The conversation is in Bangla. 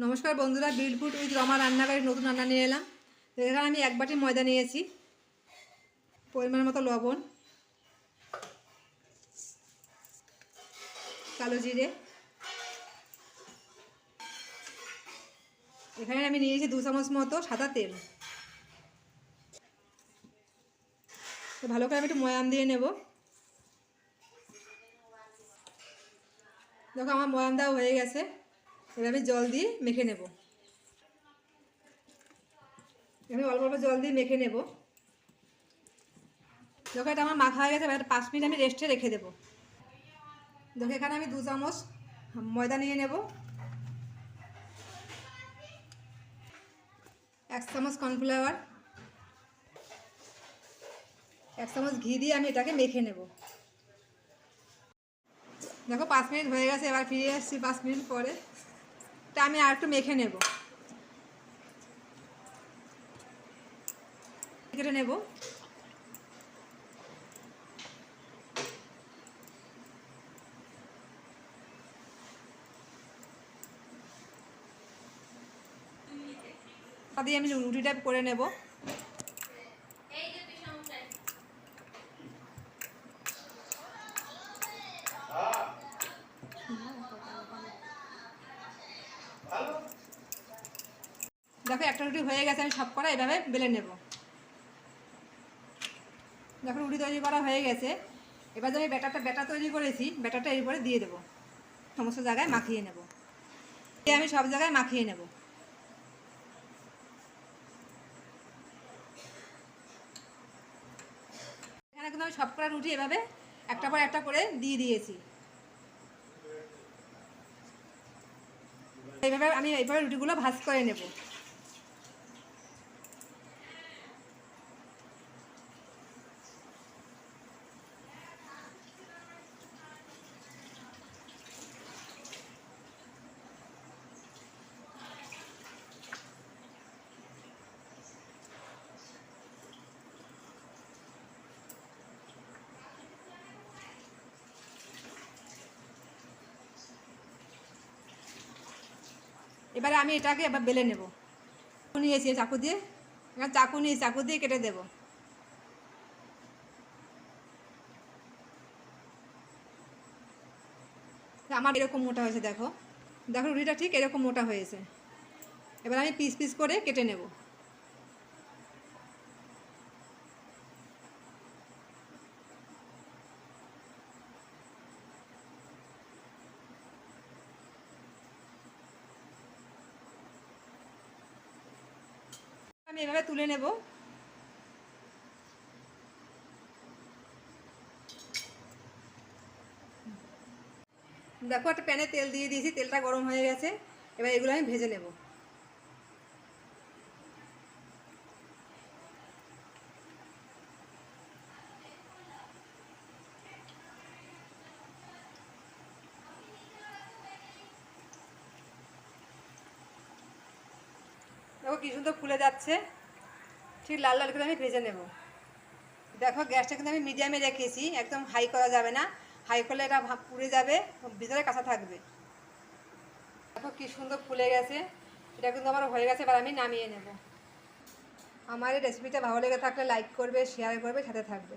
নমস্কার বন্ধুরা, বিল ফুড উইথ রমা রান্নাঘরে নতুন রান্না নিয়ে এলাম। এখানে আমি 1 বাটি ময়দা নিয়েছি, পরিমাণ মতো লবণ, কালো জিরে, এখানে আমি নিয়েছি 2 চামচ মতো সাদা তেল। তো ভালো করে আমি একটু ময়াম দিয়ে নেব। দেখো আমার ময়াম দেওয়া হয়ে গেছে, এবার আমি জল দিয়ে মেখে নেব। আমি অল্প অল্প জল দিয়ে মেখে নেব। দেখো এটা আমার মাখা হয়ে গেছে, এবার 5 মিনিট আমি রেস্টে রেখে দেবো। দেখো এখানে আমি 2 চামচ ময়দা নিয়ে নেব, 1 চামচ কর্নফ্লাওয়ার, 1 চামচ ঘি দিয়ে আমি এটাকে মেখে নেব। দেখো 5 মিনিট হয়ে গেছে, এবার ফিরে আসছি 5 মিনিট পরে। এটা আমি আর একটু মেখে নেব, কেটে নেব। তা দিয়ে আমি রুটিটা করে নেব। দেখো একটা রুটি হয়ে গেছে, আমি সব করা এভাবে বেলে নেব। দেখো রুটি তৈরি করা হয়ে গেছে, এবার আমি ব্যাটার তৈরি করেছি, ব্যাটারটা এর উপরে দিয়ে দেবো, সমস্ত জায়গায় মাখিয়ে নেব। আমি সব জায়গায় মাখিয়ে নেব। এখানে কিন্তু আমি সব করা রুটি এভাবে একটা পর একটা করে দিয়ে দিয়েছি। এইভাবে আমি এইভাবে রুটিগুলো ভাজ করে নেব। এবারে আমি এটাকে এবার বেলে নেব। নিয়েছি চাকু দিয়ে, চাকু দিয়ে কেটে দেব। আমার এরকম মোটা হয়েছে, দেখো দেখো রুটিটা ঠিক এরকম মোটা হয়েছে। এবার আমি পিস পিস করে কেটে নেব। আমি এভাবে তুলে নেব। দেখো একটা প্যানে তেল দিয়ে দিয়েছি, তেলটা গরম হয়ে গেছে, এবার এগুলো আমি ভেজে নেব। দেখো কি সুন্দর ফুলে যাচ্ছে, ঠিক লাল লাল করে আমি ভেজে নেব। দেখো গ্যাসটা কিন্তু আমি মিডিয়ামে রেখেছি, একদম হাই করা যাবে না, হাই করলে এটা পুড়ে যাবে, ভিতরে কাঁচা থাকবে। দেখো কি সুন্দর ফুলে গেছে, এটা কিন্তু আমার হয়ে গেছে, এবার আমি নামিয়ে নেব। আমার এই রেসিপিটা ভালো লেগে থাকলে লাইক করবে, শেয়ার করবে, সাথে থাকবে।